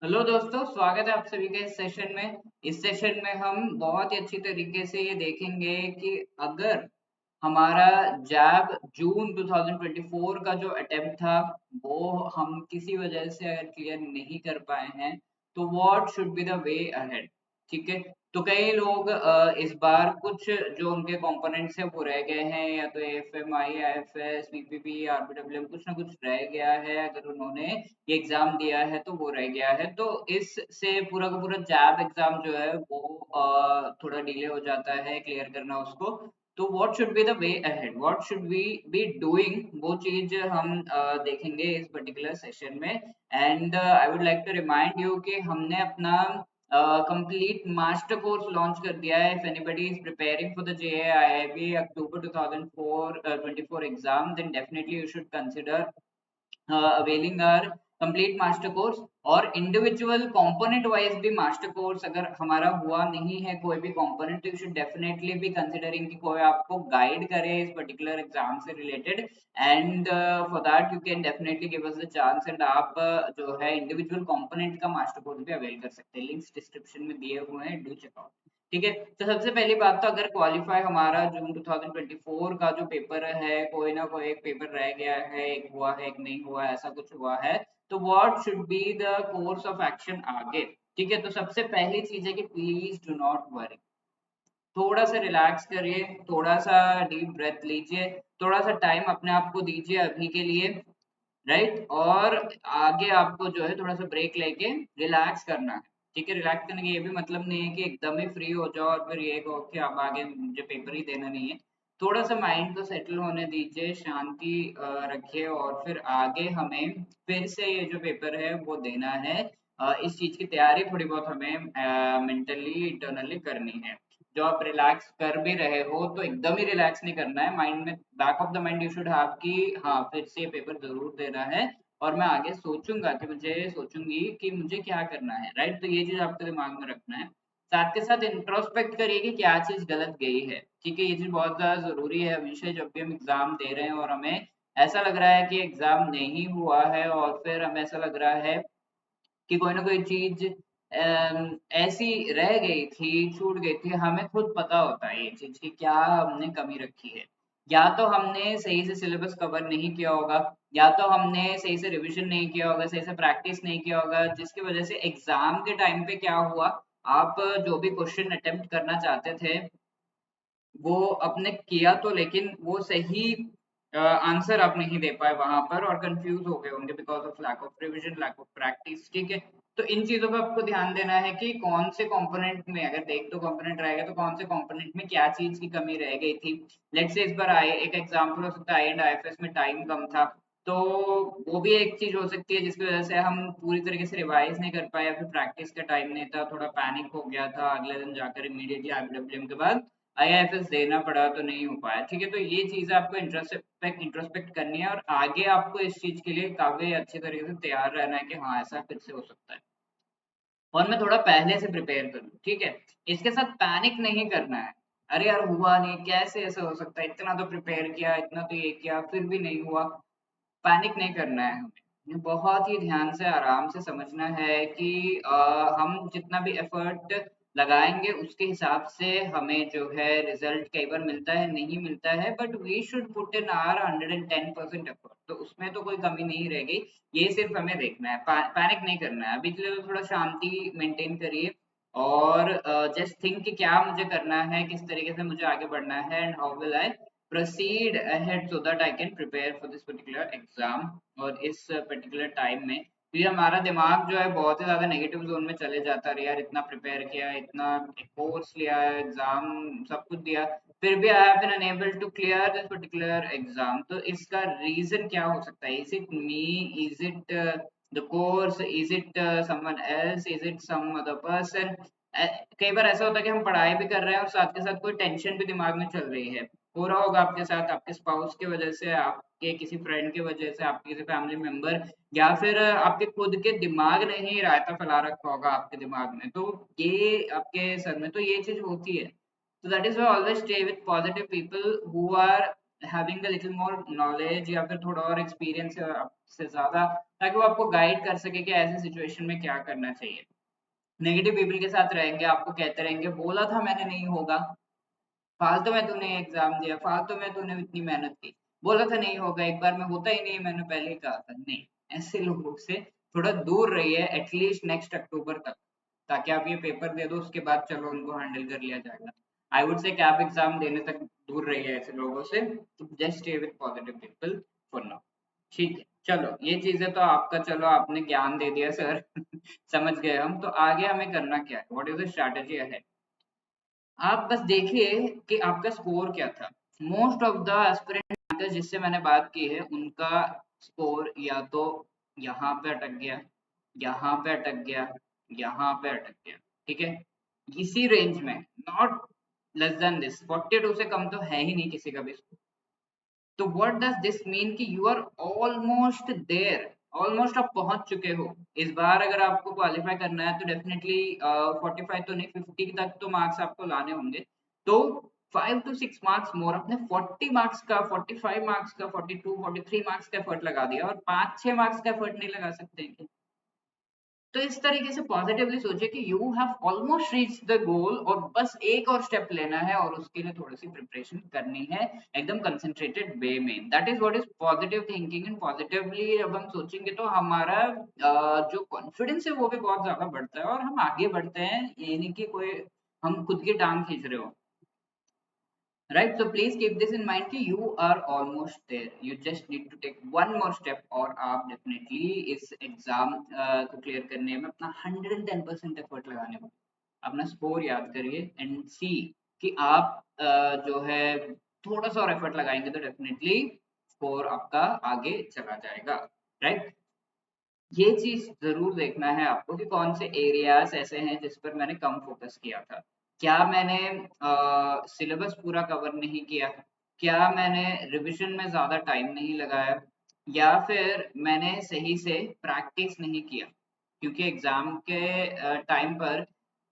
Hello दोस्तों, स्वागत है आप सभी के इस सेशन में। इस सेशन में हम बहुत ही अच्छी तरीके से ये देखेंगे कि अगर हमारा जैब जून 2024 का जो अटेम्प्ट था वो हम किसी वजह से अगर क्लियर नहीं कर पाए हैं तो what should be the way ahead. ठीक है, तो कई लोग इस बार कुछ जो उनके कंपोनेंट्स हैं वो रह गए हैं, या तो एएफएम, आईआईएफएस, पीपीपी, आरबीडब्ल्यूएम कुछ ना कुछ रह गया है। अगर उन्होंने ये एग्जाम दिया है तो वो रह गया है, तो इससे पूरा का पूरा जैब एग्जाम जो है वो थोड़ा डिले हो जाता है क्लियर करना उसको। तो what should be the way ahead, what should we be doing, वो चीज हम देखेंगे इस पर्टिकुलर सेशन में। And I would like to remind you कि हमने अपना कंप्लीट मास्टर कोर्स लॉन्च कर दिया है। If anybody is preparing for the JAIIB October 2024 exam, then definitely you should consider availing our complete master course। और individual component wise भी master course अगर हमारा हुआ नहीं है कोई भी कंपोनेंट, तो you should definitely be considering कि कोई आपको गाइड करे इस पर्टिकुलर एग्जाम से related. And for that you can definitely give us the chance, and आप जो है इंडिविजुअल कंपोनेंट का मास्टर कोर्स भी अवेल कर सकते हैं। लिंक्स डिस्क्रिप्शन में दिए हुए हैं, डू चेक आउट। ठीक है, तो सबसे पहली बात तो अगर क्वालिफाई हमारा जून 2024 का जो पेपर है, कोई ना कोई एक पेपर रह गया है, एक हुआ है एक नहीं हुआ है, ऐसा कुछ हुआ है, तो what should be the course of action आगे। ठीक है, तो सबसे पहली चीज है कि प्लीज डू नॉट वरी। थोड़ा सा रिलैक्स करिए, थोड़ा सा डीप ब्रेथ लीजिए, थोड़ा सा टाइम अपने आप को दीजिए अभी के लिए, राइट। और आगे आपको जो है थोड़ा सा ब्रेक लेके रिलैक्स करना है। ठीक है, रिलैक्स करने का ये भी मतलब नहीं है कि एकदम ही फ्री हो जाओ और फिर ये कहो कि अब आगे मुझे पेपर ही देना नहीं है। थोड़ा सा माइंड को सेटल होने दीजिए, शांति रखिए, और फिर आगे हमें फिर से ये जो पेपर है वो देना है। इस चीज की तैयारी थोड़ी बहुत हमें मेंटली इंटरनली करनी है। जो आप रिलैक्स कर भी रहे हो तो एकदम ही रिलैक्स नहीं करना है। माइंड में back of the mind you should have कि हाँ, फिर से पेपर जरूर देना है, और मैं आगे सोचूंगा कि मुझे सोचूंगी कि मुझे क्या करना है, राइट। तो ये चीज आपको दिमाग में रखना है। साथ के साथ इंट्रोस्पेक्ट करिए कि क्या चीज गलत गई है। ठीक है, ये चीज बहुत ज्यादा जरूरी है हमेशा जब भी हम एग्जाम दे रहे हैं और हमें ऐसा लग रहा है कि एग्जाम नहीं हुआ है, और फिर हमें ऐसा लग रहा है कि कोई ना कोई चीज ऐसी रह गई थी, छूट गई थी। हमें खुद पता होता है ये चीज कि क्या हमने कमी रखी है। या तो हमने सही से सिलेबस कवर नहीं किया होगा, या तो हमने सही से रिवीजन नहीं किया होगा, सही से प्रैक्टिस नहीं किया होगा, जिसकी वजह से एग्जाम के टाइम पे क्या हुआ, आप जो भी क्वेश्चन अटेम्प्ट करना चाहते थे वो आपने किया तो, लेकिन वो सही आंसर आप नहीं दे पाए वहां पर, और कंफ्यूज हो गए होंगे because of lack of revision, lack of practice. ठीक है, तो इन चीजों पे आपको ध्यान देना है कि कौन से कंपोनेंट में, अगर एक तो कंपोनेंट रहेगा तो कौन से कंपोनेंट में क्या चीज की कमी रह गई थी। लेट्स से इस बार आए एक एग्जांपल हो सकता है आई एंड आईएफएस में टाइम कम था, तो वो भी एक चीज हो सकती है जिसकी वजह से हम पूरी तरीके से रिवाइज नहीं कर पाए, या फिर प्रैक्टिस का टाइम नहीं था, थोड़ा पैनिक हो गया था, अगले दिन जाकर इमीडिएटली आईबीडब्ल्यूएम के बाद आईआईएफएस देना पड़ा तो नहीं हो पाया। ठीक है, तो ये चीज़ आपको इंट्रोस्पेक्ट करनी है, और आगे आपको इस चीज़ के लिए काफ़ी अच्छी तरीके से तैयार रहना है कि हाँ, ऐसा फिर से हो सकता है, और मैं थोड़ा पहले से प्रिपेयर करूँ। ठीक है, इसके साथ पैनिक नहीं करना है। अरे यार, हुआ नहीं, कैसे ऐसा हो सकता है, इतना तो प्रिपेयर किया, इतना तो ये किया, फिर भी नहीं हुआ। पैनिक नहीं करना है हमें, बहुत ही ध्यान से आराम से समझना है कि हम जितना भी एफर्ट लगाएंगे उसके हिसाब से हमें जो है रिजल्ट कई बार मिलता है, नहीं मिलता है, but we should put in our 110% effort, तो उसमें तो कोई कमी नहीं रह गई। ये सिर्फ हमें देखना है, पैनिक नहीं करना है। अभी के लिए तो थोड़ा शांति मेंटेन करिए, और जस्ट थिंक कि क्या मुझे करना है, किस तरीके से मुझे आगे बढ़ना है, and how will I proceed ahead so that I can prepare for this particular exam। और इस particular time में फिर हमारा दिमाग जो है बहुत ही ज़्यादा नेगेटिव जोन में चले जाता है। यार, इतना प्रिपेयर किया, इतना कोर्स लिया, एग्जाम सब कुछ दिया, फिर भी I have been unable to clear this particular exam. तो इसका रीजन क्या हो सकता है? Is it me, is it the course, is it someone else, is it some other person? कई बार ऐसा होता है कि हम पढ़ाई भी कर रहे हैं और साथ के साथ कोई टेंशन भी दिमाग में चल रही है। हो रहा होगा आपके साथ, आपके स्पाउस की वजह से, आपके किसी फ्रेंड की वजह से, आपके किसी फैमिली मेंबर, या फिर आपके खुद के दिमाग ने ही रायता फैला रखा होगा आपके दिमाग में, तो ये आपके सर में, तो ये चीज होती है। तो that is why always stay with positive people who are having a little more knowledge, या फिर थोड़ा और एक्सपीरियंस से ज्यादा, ताकि वो आपको गाइड कर सके कि ऐसे सिचुएशन में क्या करना चाहिए। नेगेटिव पीपल के साथ रहेंगे, आपको कहते रहेंगे बोला था मैंने नहीं होगा, फालतू में तूने एग्जाम दिया, फालतू में तूने इतनी मेहनत की, बोला था नहीं होगा, एक बार में होता ही नहीं, मैंने पहले ही कहा था। नहीं, ऐसे लोगों से थोड़ा दूर रहिए एटलीस्ट नेक्स्ट अक्टूबर तक, ताकि आप ये पेपर दे दो, उसके बाद चलो उनको हैंडल कर लिया जाएगा। आई वुड से कि आप एग्जाम देने तक दूर रहिए ऐसे लोगों से, तो just stay with positive people for now. ठीक है, चलो ये चीजें तो आपका, चलो आपने ज्ञान दे दिया सर समझ गए हम। तो आगे हमें करना क्या है, what is the strategy ahead? आप बस देखिए कि आपका स्कोर क्या था। मोस्ट ऑफ द एस्पिरेंट जिससे मैंने बात की है, उनका स्कोर या तो यहाँ पे अटक गया, यहाँ पे अटक गया, यहाँ पे अटक गया। ठीक है, इसी रेंज में, नॉट लेस देन दिस। 42 से कम तो है ही नहीं किसी का भी score। तो व्हाट डज दिस मीन कि you are almost there, almost आप पहुंच चुके हो। इस बार अगर आपको क्वालिफाई करना है तो डेफिनेटली 45 तो नहीं, 50 तक तो मार्क्स आपको लाने होंगे। तो 5 to 6 मार्क्स मोर, अपने 40 मार्क्स का, 45 मार्क्स का, 42 43 मार्क्स का एफर्ट लगा दिया, और 5-6 मार्क्स का एफर्ट नहीं लगा सकते हैं। तो इस तरीके से पॉजिटिवली सोचिए कि you have almost reach the goal, और बस एक और स्टेप लेना है, और उसके लिए थोड़ी सी प्रिपरेशन करनी है एकदम कंसंट्रेटेड वे में। That is what is positive thinking. And positively जब हम सोचेंगे तो हमारा जो कॉन्फिडेंस है वो भी बहुत ज्यादा बढ़ता है, और हम आगे बढ़ते हैं। ये नहीं कि कोई हम खुद की टांग खींच रहे हो। Right, so please keep this in mind कि you are almost there, you just need to take one more step, और आप definitely इस एग्जाम को क्लियर करने में अपना 110% एफर्ट लगाने को, अपना स्कोर याद करिए एंड सी कि आप जो है थोड़ा सा और एफर्ट लगाएंगे तो डेफिनेटली स्कोर आपका आगे चला जाएगा। राइट, ये चीज जरूर देखना है आपको कि कौन से एरियाज ऐसे हैं जिस पर मैंने कम फोकस किया था। क्या मैंने सिलेबस पूरा कवर नहीं किया, क्या मैंने रिवीजन में ज्यादा टाइम नहीं लगाया, या फिर मैंने सही से प्रैक्टिस नहीं किया। क्योंकि एग्जाम के टाइम पर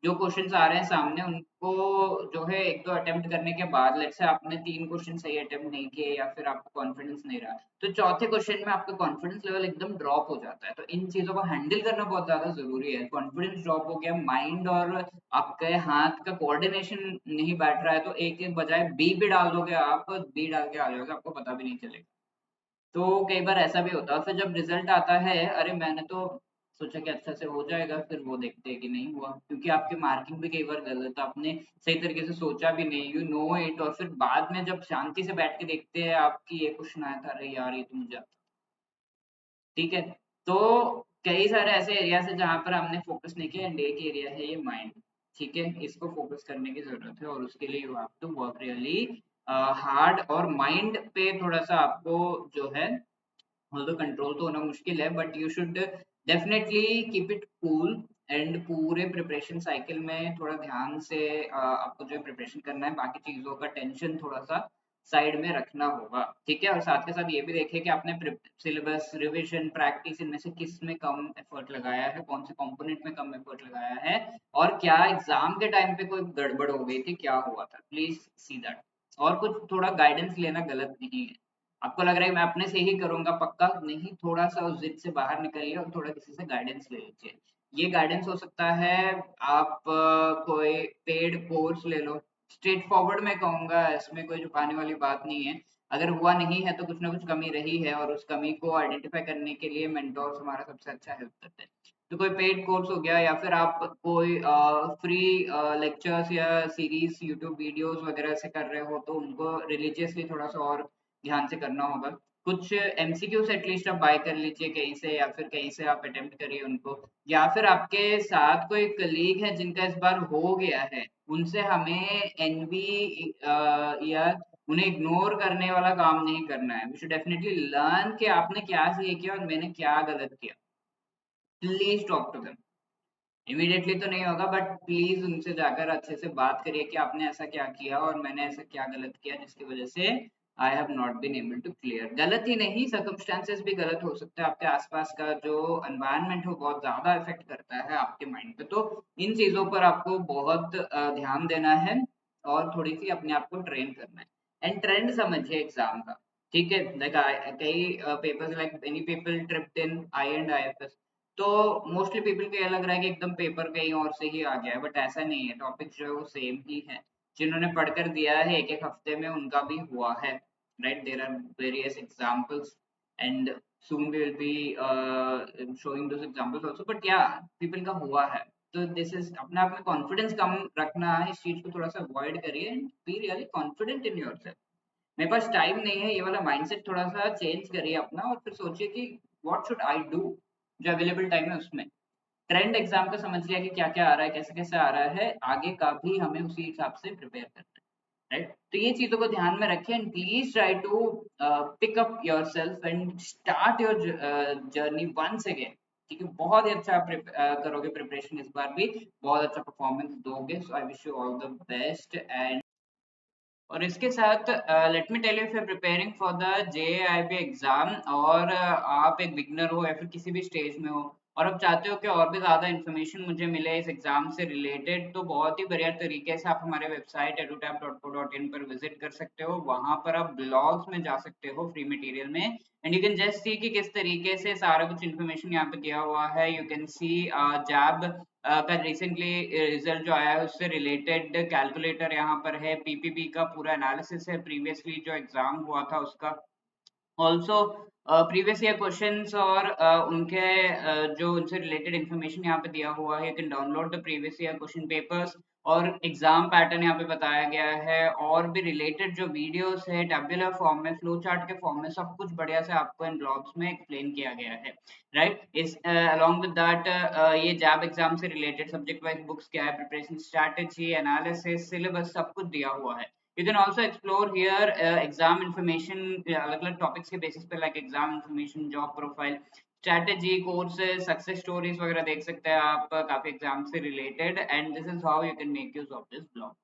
जो क्वेश्चंस आ रहे हैं सामने, उनको जो है एक दो अटेम्प्ट करने के बाद, लेट्स से आपने 3 क्वेश्चन सही अटेम्प्ट नहीं किए, या फिर आपको कॉन्फिडेंस नहीं रहा, तो चौथे क्वेश्चन में आपका कॉन्फिडेंस लेवल एकदम ड्रॉप हो जाता है। तो इन चीजों को हैंडल करना बहुत ज्यादा जरूरी है। कॉन्फिडेंस ड्रॉप हो गया, माइंड और आपके हाथ का कोऑर्डिनेशन नहीं बैठ रहा है, तो एक एक बजाय बी भी डाल दोगे, आप बी डाल के आ जाओगे, आपको पता भी नहीं चलेगा। तो कई बार ऐसा भी होता है, फिर जब रिजल्ट आता है, अरे मैंने तो सोचा कि अच्छा से हो जाएगा, फिर वो देखते हैं कि नहीं हुआ, क्योंकि आपकी मार्किंग भी कई बार गलत, आपने सही तरीके से सोचा भी नहीं, यू नो इट, और फिर बाद में जब शांति से बैठ के देखते हैं आपकी ये क्वेश्चन आया था, अरे यार ये तो मुझे आता। ठीक है, तो कई सारे ऐसे एरियाज है जहाँ पर हमने फोकस नहीं किया, एंड एक एरिया है ये माइंड। ठीक है, इसको फोकस करने की जरूरत है, और उसके लिए you have to work really hard, और माइंड पे थोड़ा सा आपको जो है, ऑल्दो कंट्रोल तो होना मुश्किल है, but you should definitely keep it cool. And पूरे प्रिपरेशन साइकिल में थोड़ा ध्यान से आपको जो है प्रिपरेशन करना है, बाकी चीजों का टेंशन थोड़ा सा साइड में रखना होगा। ठीक है, और साथ के साथ ये भी देखिए कि आपने सिलेबस, रिविजन, प्रैक्टिस, इनमें से किस में कम एफर्ट लगाया है, कौन से कंपोनेंट में कम एफर्ट लगाया है, और क्या एग्जाम के टाइम पे कोई गड़बड़ हो गई थी, क्या हुआ था, प्लीज सी दैट। और कुछ थोड़ा गाइडेंस लेना गलत नहीं है। आपको लग रहा है मैं अपने से ही करूंगा, पक्का नहीं, थोड़ा सा उस जिद से बाहर निकलिए और थोड़ा किसी से गाइडेंस ले लीजिए। ये गाइडेंस हो सकता है, आप कोई पेड कोर्स ले लो। स्ट्रेट फॉरवर्ड मैं कहूंगा, इसमें कोई छुपाने वाली बात नहीं है। अगर हुआ नहीं है तो कुछ ना कुछ कमी रही है, और उस कमी को आइडेंटिफाई करने के लिए मेंटोर्स हमारा सबसे अच्छा हेल्प करते हैं। तो कोई पेड कोर्स हो गया, या फिर आप कोई फ्री लेक्चर्स या सीरीज, यूट्यूब वीडियोस वगैरह से कर रहे हो, तो उनको रिलीजियसली थोड़ा सा और ध्यान से करना होगा। कुछ एमसीक्यूज एटलीस्ट आप बाय कर लीजिए कहीं से, या फिर कहीं से आप अटेम्प्ट करिए उनको, या फिर आपके साथ कोई कलीग है जिनका इस बार हो गया है, उनसे हमें एनवी या उन्हें इग्नोर करने वाला काम नहीं करना है। वी शुड डेफिनेटली लर्न कि आपने क्या सही किया और मैंने क्या गलत किया। Please talk to them. Immediately तो नहीं होगा, बट प्लीज उनसे जाकर अच्छे से बात करिए कि आपने ऐसा क्या किया और मैंने ऐसा क्या गलत किया जिसकी वजह से I have not been able to clear. गलत ही नहीं, सर्कमस्टेंसेस भी गलत हो सकता है, आपके आसपास का जो एनवायरनमेंट हो बहुत ज्यादा इफेक्ट करता है आपके माइंड पे। तो इन चीजों पर आपको बहुत ध्यान देना है, और थोड़ी सी अपने आप को ट्रेन करना है। एंड ट्रेंड समझिए एग्जाम का, ठीक है, लाइक कई papers like many people tripped in I and IFS, तो मोस्टली पीपल को ये लग रहा है कि एकदम पेपर कहीं और से ही आ गया है, बट ऐसा नहीं है, टॉपिक जो है वो सेम ही है। जिन्होंने पढ़कर दिया है एक एक हफ्ते में उनका भी हुआ है, right? There are various examples and soon we will be showing those examples also, but yeah, people का हुआ है। तो दिस इज अपने आप में कॉन्फिडेंस कम रखना है, इस चीज को थोड़ा सा अवॉइड करिए and be really confident in yourself. मेरे पास टाइम नहीं है, ये वाला माइंडसेट थोड़ा सा चेंज करिए अपना, और फिर सोचिए कि व्हाट शुड आई डू, जो अवेलेबल टाइम है उसमें। ट्रेंड एग्जाम का समझ लिया कि क्या क्या आ रहा है, कैसे कैसे आ रहा है, आगे का भी हमें उसी हिसाब से प्रिपेयर करना है, राइट? तो ये चीजों को ध्यान में रखें and please try to pick up yourself and start your journey once again. ठीक है, बहुत ही अच्छा करोगे प्रिपरेशन, इस बार भी बहुत अच्छा परफॉर्मेंस दोगे, so I wish you all the best. And और इसके साथ let me tell you, if you are preparing for the JAIIB exam और आप एक बिगनर हो या फिर किसी भी स्टेज में हो और आप चाहते हो कि और भी ज़्यादा इन्फॉर्मेशन मुझे मिले इस एग्जाम से रिलेटेड, तो बहुत ही बढ़िया तरीके से आप हमारे वेबसाइट edutap.co.in पर विजिट कर सकते हो। वहां पर आप ब्लॉग्स में जा सकते हो फ्री मटेरियल में, and you can just see कि किस तरीके से सारा कुछ इन्फॉर्मेशन यहाँ पे दिया हुआ है। यू कैन सी जैब का रिसेंटली रिजल्ट जो आया है उससे रिलेटेड कैलकुलेटर यहाँ पर है, पीपीपी का पूरा एनालिसिस है, प्रीवियसली जो एग्जाम हुआ था उसका, ऑल्सो प्रीवियस ईयर क्वेश्चंस और उनके जो उनसे रिलेटेड इंफॉर्मेशन यहाँ पे दिया हुआ है। You can download the previous year question papers और एग्जाम पैटर्न यहाँ पे बताया गया है, और भी रिलेटेड जो वीडियोस है टैब्यूलर फॉर्म में, फ्लो चार्ट के फॉर्म में, सब कुछ बढ़िया से आपको इन ब्लॉग्स में एक्सप्लेन किया गया है, राइट? इस अलॉन्ग विद दैट ये जैब एग्जाम से रिलेटेड सब्जेक्ट वाइज बुक्स क्या है, प्रिपरेशन स्ट्रैटेजी, एनालिसिस, सिलेबस, सब कुछ दिया हुआ है। You can also explore here exam information, अलग अलग टॉपिक्स के बेसिस पे, like exam information, job profile, strategy, courses, success stories वगैरह देख सकते हैं आप काफी एग्जाम से related, and this is how you can make use of this blog.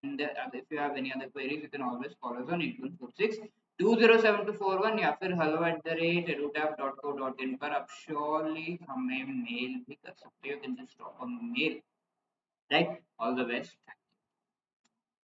And if you have any other queries you can always call us on 8146 207241 या फिर hello@edutap.co.in पर आप श्योरली हमें मेल भी कर सकते हो। You can just drop a mail, right? All the best.